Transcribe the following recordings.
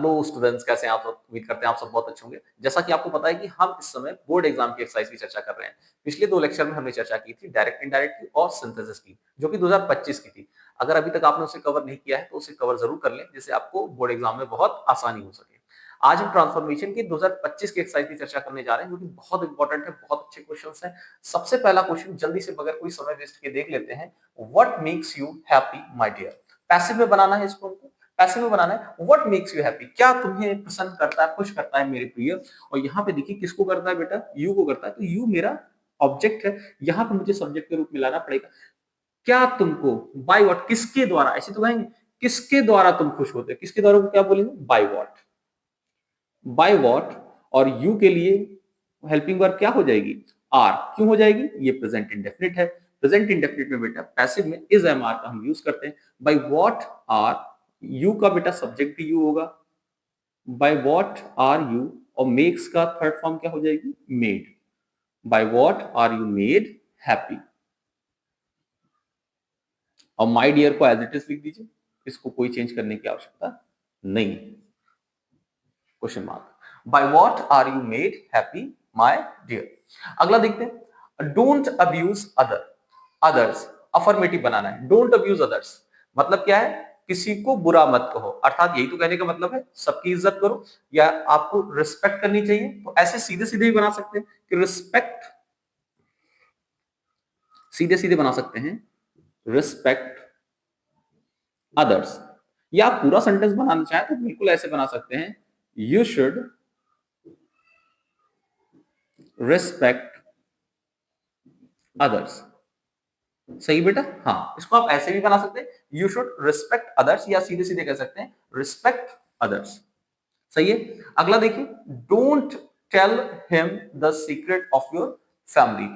Hello students, कैसे हैं आप सब? उम्मीद करते हैं आप सब बहुत अच्छे होंगे। जैसा कि आपको पता है कि हम इस समय बोर्ड एग्जाम की एक्सरसाइज की चर्चा कर रहे हैं। पिछले 2 लेक्चर में हमने चर्चा की थी डायरेक्ट इनडायरेक्ट की और सिंथेसिस की, जो कि 2025 की थी। अगर अभी तक आपने उसे कवर नहीं किया है तो उसे कवर जरूर कर लें, जिससे आपको बोर्ड एग्जाम में बहुत आसानी हो सके। आज हम ट्रांसफॉर्मेशन की 2025 की एक्सरसाइज की चर्चा करने जा रहे हैं, जो कि बहुत इंपॉर्टेंट है, बहुत अच्छे क्वेश्चंस हैं। सबसे पहला क्वेश्चन जल्दी से बगैर कोई समय वेस्ट किए देख लेते हैं। What makes you happy my dear? Passive में बनाना है इसको, पैसिव में बनाना है। What makes you happy? क्या तुम्हें प्रसन्न करता है, खुश करता है मेरे प्रिय? और यहाँ पे देखिए किसको करता है बेटा? यू को करता है, तो यू मेरा ऑब्जेक्ट है। यहाँ पे मुझे सब्जेक्ट के रूप में लाना पड़ेगा। क्या तुमको, बाय व्हाट, किसके द्वारा, ऐसे तो कहेंगे किसके द्वारा तुम खुश होते हो, किसके द्वारा को क्या बोलेंगे? By what. बाय व्हाट और यू के लिए हेल्पिंग वर्ब क्या हो जाएगी? आर। क्यों हो जाएगी? ये प्रेजेंट इंडेफिनिट है। प्रेजेंट इंडेफिनिट में बेटा पैसिव में इज एम आर का हम यूज करते हैं। बाय व्हाट आर, यू का बेटा सब्जेक्ट भी यू होगा। बाय व्हाट आर यू, और मेक्स का थर्ड फॉर्म क्या हो जाएगी? Made. By what are you made happy. और माय डियर को एज इट इज लिख दीजिए, इसको कोई चेंज करने की आवश्यकता नहीं। Question mark. By what are you made happy my dear? अगला देखते हैं। Don't abuse others. अफर्मेटिव बनाना है। डोंट अब्यूज अदर्स मतलब क्या है? किसी को बुरा मत कहो, अर्थात यही तो कहने का मतलब है सबकी इज्जत करो या आपको रिस्पेक्ट करनी चाहिए। तो ऐसे सीधे सीधे ही बना सकते हैं कि रिस्पेक्ट, सीधे सीधे बना सकते हैं रिस्पेक्ट अदर्स। या आप पूरा सेंटेंस बनाना चाहें तो बिल्कुल ऐसे बना सकते हैं, यू शुड रिस्पेक्ट अदर्स। सही बेटा? हाँ, इसको आप ऐसे भी बना सकते हैं, यू शुड रिस्पेक्ट अदर्स, या सीधे सीधे कह सकते हैं रिस्पेक्ट अदर्स। सही है। अगला देखिए, don't tell him the secret of your family.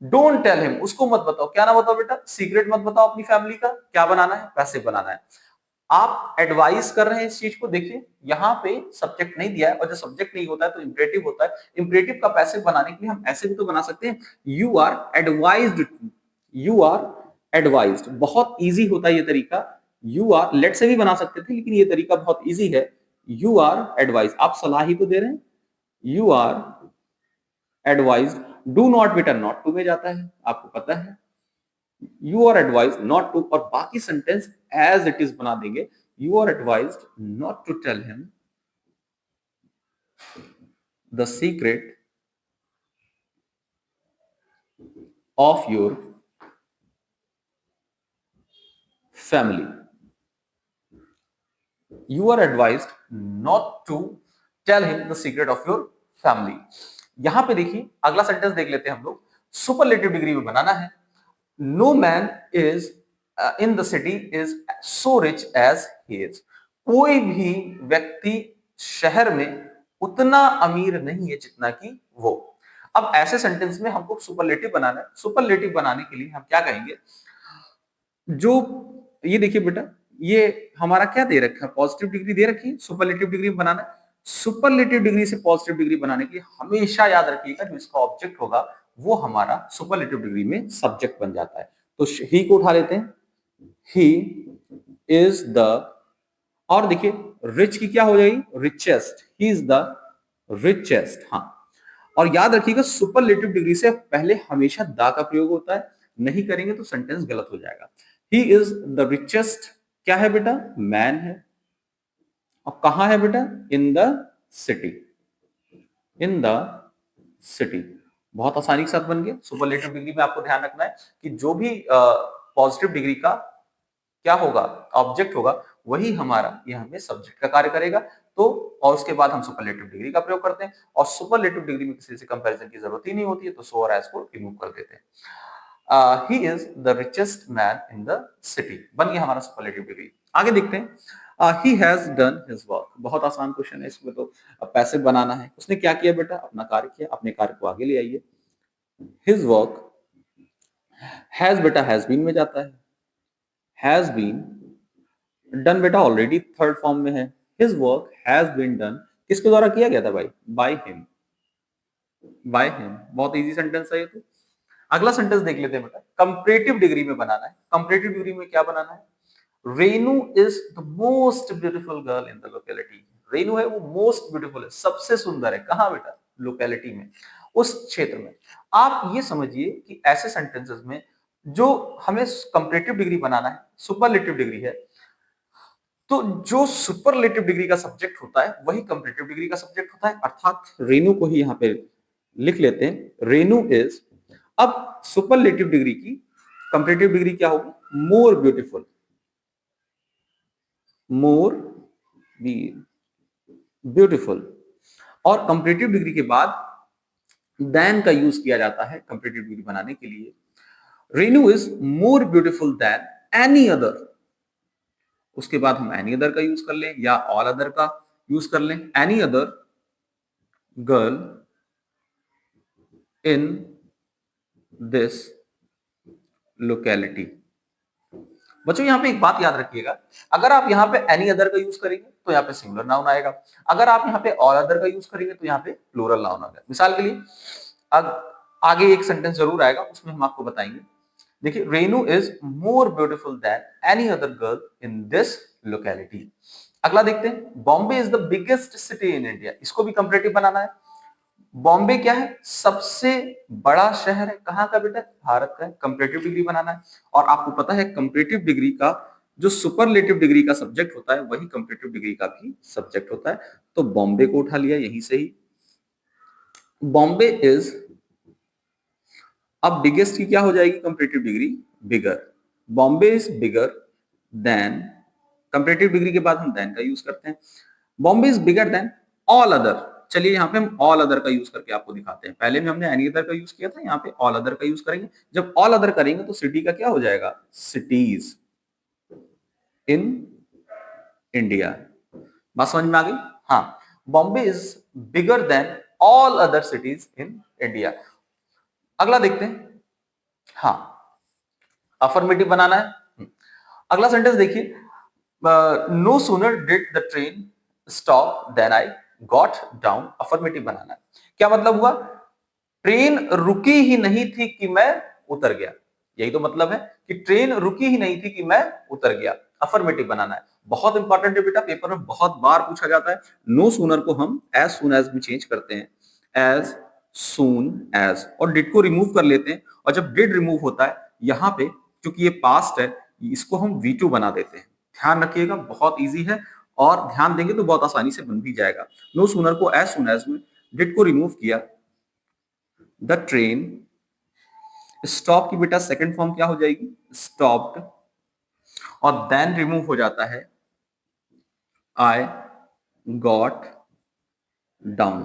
Don't tell him, उसको मत बताओ। क्या ना बताओ बेटा? सीक्रेट मत बताओ अपनी फैमिली का। क्या बनाना है? पैसिव बनाना है। आप एडवाइस कर रहे हैं इस चीज को। देखिए यहाँ पे सब्जेक्ट नहीं दिया है, और जब सब्जेक्ट नहीं होता है तो इंपरेटिव होता है। इंपरेटिव का पैसिव बनाने के लिए हम ऐसे भी तो बना सकते हैं, you are advised. You are advised, बहुत इजी होता है ये तरीका। यू आर, लेट से भी बना सकते थे, लेकिन ये तरीका बहुत इजी है। यू आर एडवाइज, आप सलाह ही तो दे रहे हैं। You are advised. Do not बेटा नॉट टू में जाता है, आपको पता है। You are advise not to, और बाकी सेंटेंस एज इट इज बना देंगे। You are advise not to tell him the secret of your family. You are advise not to tell him the secret of your family. यहां पे देखिए अगला sentence देख लेते हैं हम लोग। सुपरलेटिव डिग्री में बनाना है। No man is in the city is so rich as he is. कोई भी व्यक्ति शहर में उतना अमीर नहीं है जितना कि वो। अब ऐसे सेंटेंस में हमको सुपरलेटिव बनाना है। सुपरलेटिव बनाने के लिए हम क्या कहेंगे? जो, ये देखिए बेटा, ये हमारा क्या दे रखा है? पॉजिटिव डिग्री दे रखी है। सुपरलेटिव डिग्री बनाना है। सुपरलेटिव डिग्री से पॉजिटिव डिग्री बनाने के लिए हमेशा याद रखिएगा, जो इसका ऑब्जेक्ट होगा वो हमारा सुपरलेटिव डिग्री में सब्जेक्ट बन जाता है। तो ही को उठा लेते हैं, ही इज द, और देखिए रिच की क्या हो जाएगी? Richest. He is the richest. हाँ, और याद रखिएगा सुपरलेटिव डिग्री से पहले हमेशा द का प्रयोग होता है। नहीं करेंगे तो सेंटेंस गलत हो जाएगा। ही इज द रिचेस्ट क्या है बेटा? मैन है। और कहां है बेटा? इन the city. In the city. बहुत आसानी के साथ बन गया। सुपरलेटिव डिग्री में आपको ध्यान रखना है कि जो भी पॉजिटिव डिग्री का क्या होगा, ऑब्जेक्ट होगा, वही हमारा यहाँ पे सब्जेक्ट का कार्य करेगा। तो और उसके बाद हम सुपरलेटिव डिग्री का प्रयोग करते हैं, और सुपरलेटिव डिग्री में किसी से कंपैरिजन की जरूरत ही नहीं होती है, तो सो और एज को रिमूव कर देते हैं। He is the richest man in the city बन गया हमारा सुपरलेटिव डिग्री। आगे देखते हैं। He has done his work. बहुत आसान क्वेश्चन है, इसमें तो पैसिव बनाना है। उसने क्या किया बेटा? अपना कार्य किया। अपने कार्य को आगे ले आइए। हिज वर्क, हैज बेटा हैज बीन में जाता है। हैज बीन डन बेटा ऑलरेडी थर्ड फॉर्म में है। His work has been done किसके द्वारा किया गया था भाई? By him. बाय हिम, बहुत इजी सेंटेंस है ये तो। अगला सेंटेंस देख लेते हैं बेटा। कंपैरेटिव डिग्री में बनाना है। कंपैरेटिव डिग्री में क्या बनाना है? Renu is the most beautiful girl in the locality. Renu है वो मोस्ट ब्यूटीफुल है, सबसे सुंदर है। कहाँ बेटा? लोकेलिटी में, उस क्षेत्र में। आप ये समझिए कि ऐसे सेंटेंसेस में जो हमें कंपैरेटिव डिग्री बनाना है, सुपरलेटिव डिग्री है, तो जो सुपरलेटिव डिग्री का सब्जेक्ट होता है वही कंपैरेटिव डिग्री का सब्जेक्ट होता है, अर्थात रेनू को ही यहां पे लिख लेते हैं। रेनू इज, अब सुपरलेटिव डिग्री की कंपैरेटिव डिग्री क्या होगी? More beautiful, more beautiful. और कंपैरेटिव डिग्री के बाद देन का यूज किया जाता है कंपैरेटिव डिग्री बनाने के लिए। Renu is more beautiful then any other, उसके बाद हम एनी अदर का यूज कर लें या ऑल अदर का यूज कर लें। Any other girl in this locality. बच्चों यहां पे एक बात याद रखिएगा, अगर आप यहां पे एनी अदर का यूज करेंगे तो यहां पे सिंगुलर नाउन आएगा, अगर आप यहां पे ऑल अदर का यूज करेंगे तो यहां पे प्लूरल नाउन आएगा। मिसाल के लिए आगे एक सेंटेंस जरूर आएगा, उसमें हम आपको बताएंगे। देखिए, Renu is more beautiful then any other girl in this locality. अगला देखते हैं, Bombay is the biggest city in India. इसको भी कंपैरेटिव बनाना है। बॉम्बे क्या है? सबसे बड़ा शहर है। कहां का बेटा? भारत का है। कंपैरेटिव डिग्री बनाना है, और आपको पता है कंपैरेटिव डिग्री का जो सुपरलेटिव डिग्री का सब्जेक्ट होता है वही कंपैरेटिव डिग्री का भी सब्जेक्ट होता है। तो बॉम्बे को उठा लिया यहीं से ही। बॉम्बे इज, अब बिगेस्ट की क्या हो जाएगी comparative degree? Bigger. Bombay is bigger than, comparative degree के बाद हम देन का यूज करते हैं। Bombay is bigger than all other. चलिए यहाँ पे हम ऑल अदर का यूज करके आपको दिखाते हैं। पहले में हमने एनी अदर का यूज किया था, यहाँ पे ऑल अदर का यूज करेंगे। जब ऑल अदर करेंगे तो सिटी का क्या हो जाएगा? Cities in India. बात समझ में आ गई? हाँ, Bombay is bigger than all other cities in India. अगला देखते हैं। हाँ, अफर्मेटिव बनाना है। अगला सेंटेंस देखिए, no sooner did the train stop then I got down. Affirmative बनाना है। क्या मतलब हुआ? ट्रेन रुकी ही नहीं थी कि मैं उतर गया। यही तो मतलब है कि ट्रेन रुकी ही नहीं थी कि मैं उतर गया। अफर्मेटिव बनाना है, बहुत इंपॉर्टेंट है बेटा, पेपर में बहुत बार पूछा जाता है। नो सूनर को हम एज सून एज में चेंज करते हैं, एज सून एज, और डिड को रिमूव कर लेते हैं। और जब डिड रिमूव होता है यहां पे, क्योंकि ये पास्ट है, इसको हम V2 बना देते हैं। ध्यान रखिएगा, बहुत इजी है, और ध्यान देंगे तो बहुत आसानी से बन भी जाएगा। नो सूनर को एज सून एज में, डिड को रिमूव किया, द ट्रेन, स्टॉप की बेटा सेकंड फॉर्म क्या हो जाएगी? स्टॉप्ड, और देन रिमूव हो जाता है आई गॉट डाउन।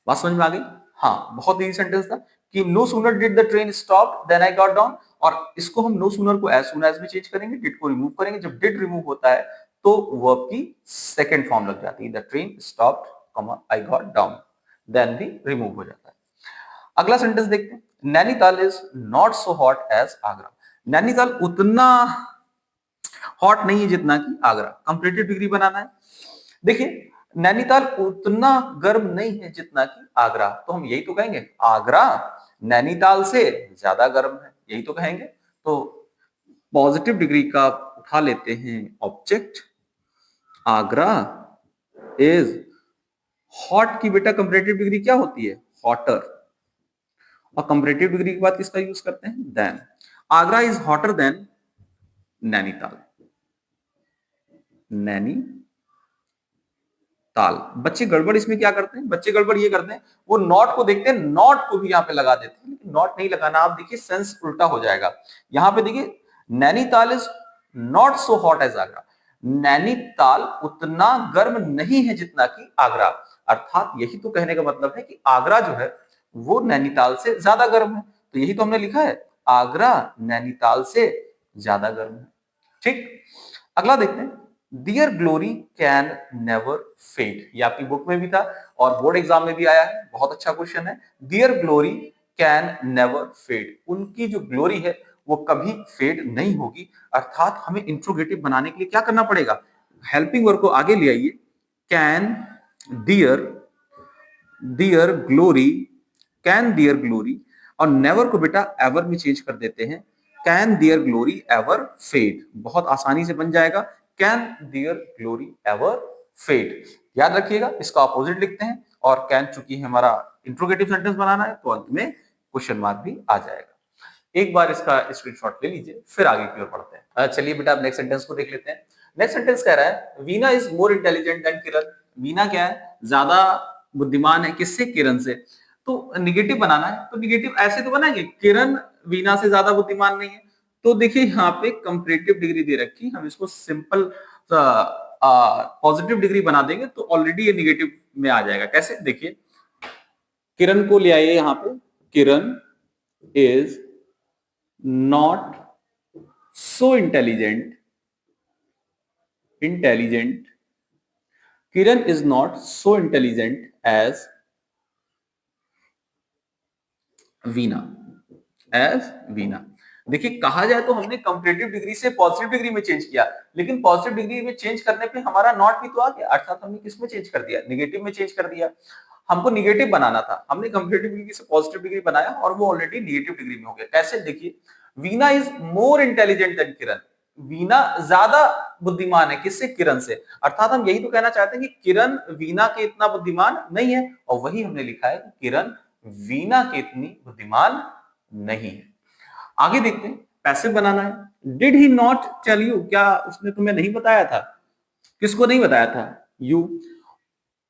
बात समझ में आ गई? हाँ, बहुत इजी सेंटेंस था कि no sooner did the train stop then I got down, और इसको हम नो सूनर को एज सून एज में चेंज करेंगे, डिड को रिमूव करेंगे। जब डिड रिमूव होता है तो वर्ब की सेकंड फॉर्म लग जाती है, the train stopped, I got down, then भी रिमूव हो जाता है। अगला सेंटेंस देखते हैं, Nainital is not so hot as Agra. Nainital उतना हॉट नहीं है जितना कि आगरा। कंपैरेटिव डिग्री बनाना है। देखिए, नैनीताल उतना गर्म नहीं है जितना कि आगरा, तो हम यही तो कहेंगे, आगरा नैनीताल से ज्यादा गर्म है, यही तो कहेंगे। तो पॉजिटिव डिग्री का उठा लेते हैं ऑब्जेक्ट, आगरा इज हॉट की बेटा कंपैरेटिव डिग्री क्या होती है? हॉटर, और कंपैरेटिव डिग्री के बाद किसका यूज करते हैं? Than. Agra is hotter than Nainital, Nainital. बच्चे गड़बड़ इसमें क्या करते हैं? बच्चे गड़बड़ ये करते हैं, वो नॉट को देखते हैं, नॉट को भी यहाँ पे लगा देते हैं, लेकिन नॉट नहीं लगाना। आप देखिए सेंस उल्टा हो जाएगा। यहाँ पे देखिए, Nainital is not so hot as Agra. Nainital उतना गर्म नहीं है जितना कि आगरा, अर्थात यही तो कहने का मतलब है कि आगरा जो है वो नैनीताल से ज्यादा गर्म है। तो यही तो हमने लिखा है, आगरा नैनीताल से ज्यादा गर्म है। ठीक, अगला देखते हैं, dear glory can never fade. ये आपकी बुक में भी था और बोर्ड एग्जाम में भी आया है, बहुत अच्छा क्वेश्चन है। Dear glory can never fade, उनकी जो ग्लोरी है वो कभी फेड नहीं होगी। अर्थात हमें इंट्रोगेटिव बनाने के लिए क्या करना पड़ेगा? हेल्पिंग वर्ब को आगे ले आइए, can dear, dear glory, can dear glory, और नेवर को बेटा एवर में चेंज कर देते हैं, can dear glory ever fade. बहुत आसानी से बन जाएगा, can dear glory ever fade. याद रखिएगा, इसका ऑपोजिट लिखते हैं, और कैन चूंकि हमारा इंट्रोगेटिव सेंटेंस बनाना है तो अंत में क्वेश्चन मार्क भी आ जाएगा। एक बार इसका स्क्रीनशॉट ले लीजिए, फिर आगे की ओर बढ़ते हैं। चलिए बेटा, अब नेक्स्ट सेंटेंस को देख लेते हैं। नेक्स्ट सेंटेंस कह रहा है Veena is more intelligent than Kiran. Veena क्या है, ज्यादा बुद्धिमान है, किससे, किरण से। तो निगेटिव बनाना है, तो निगेटिव ऐसे तो बनाएंगे, किरण वीना से ज्यादा बुद्धिमान नहीं है। तो देखिए यहाँ पे कंपैरेटिव डिग्री दे रखी, हम इसको सिंपल पॉजिटिव डिग्री बना देंगे तो ऑलरेडी ये निगेटिव में आ जाएगा। कैसे, देखिए, किरण को ले आइए यहाँ पे, किरण is not so intelligent Kiran is not so intelligent as Veena। देखिए, कहा जाए तो हमने कंपैरेटिव डिग्री से पॉजिटिव डिग्री में चेंज किया, लेकिन पॉजिटिव डिग्री में चेंज करने पे हमारा नॉट भी तो आ गया, अर्थात हमने किस में चेंज कर दिया, निगेटिव में चेंज कर दिया। हमको निगेटिव बनाना था, हमने कंपैरेटिव डिग्री से पॉजिटिव डिग्री बनाया और वो ऑलरेडी निगेटिव डिग्री में हो गया। कैसे, देखिए, Veena is more intelligent than Kiran. Veena ज्यादा बुद्धिमान है, किससे, किरण से। अर्थात हम यही तो कहना चाहते हैं कि किरण वीना के इतना बुद्धिमान नहीं है, और वही हमने लिखा है कि किरण वीना के इतनी बुद्धिमान नहीं है। आगे देखते हैं, पैसिव बनाना है। Did he not tell you, क्या उसने तुम्हें नहीं बताया था। किसको नहीं बताया था, यू।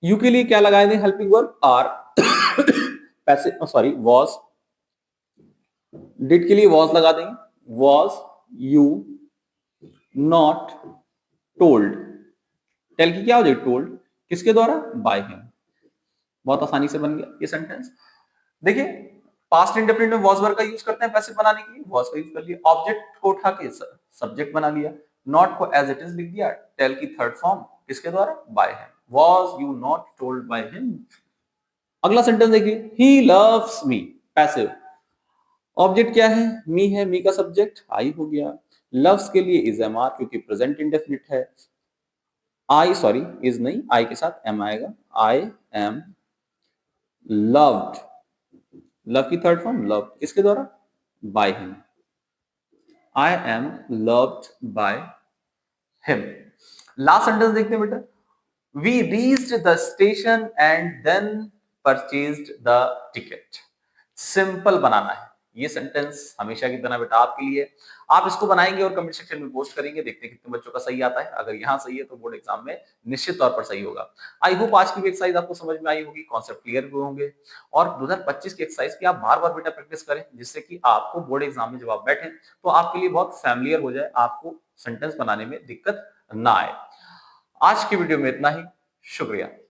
यू के लिए क्या लगाए थे, helping verb are. Passive, sorry, was. Did के लिए वॉज लगा देंगे, was you not told. Tell की क्या हो जाएगी, टोल्ड। किसके द्वारा, बाय हिम। बहुत आसानी से बन गया ये सेंटेंस। देखिए, पास्ट इंडेफिनिट में वॉज वर्ब का यूज करते हैं पैसिव बनाने के लिए, वॉज का यूज कर लिया। ऑब्जेक्ट को उठा के सब्जेक्ट बना लिया। नॉट को एज इट इज लिख दिया। टेल की थर्ड फॉर्म किसके द्वारा, by him. Was you not told by him. अगला सेंटेंस देखिए, he loves me, passive. Object क्या है, मी है, मी का सब्जेक्ट आई हो गया। लव्स के लिए इज एम आर, क्योंकि प्रेजेंट इंडेफिनिट है। आई, सॉरी, इज नहीं, आई के साथ एम आएगा। आई एम लव्ड, लव की थर्ड फॉर्म लव, किसके द्वारा, by him. I am loved by him. Last sentence देखते हैं बेटा, we reached the station and then purchased the ticket. Simple बनाना है ये सेंटेंस, हमेशा की तरह बेटा आपके लिए। आप इसको बनाएंगे और कमेंट सेक्शन में पोस्ट करेंगे, देखते हैं कितने बच्चों का सही आता है। अगर यहाँ सही है तो बोर्ड एग्जाम में निश्चित तौर पर सही होगा। आई होप आज की भी एक्सरसाइज आपको समझ में आई होगी, कॉन्सेप्ट क्लियर हुए होंगे, और 2025 की एक्सरसाइज की आप बार बार बेटा प्रैक्टिस करें, जिससे कि आपको बोर्ड एग्जाम में जब आप बैठे तो आपके लिए बहुत फैमिलियर हो जाए, आपको सेंटेंस बनाने में दिक्कत ना आए। आज की वीडियो में इतना ही, शुक्रिया।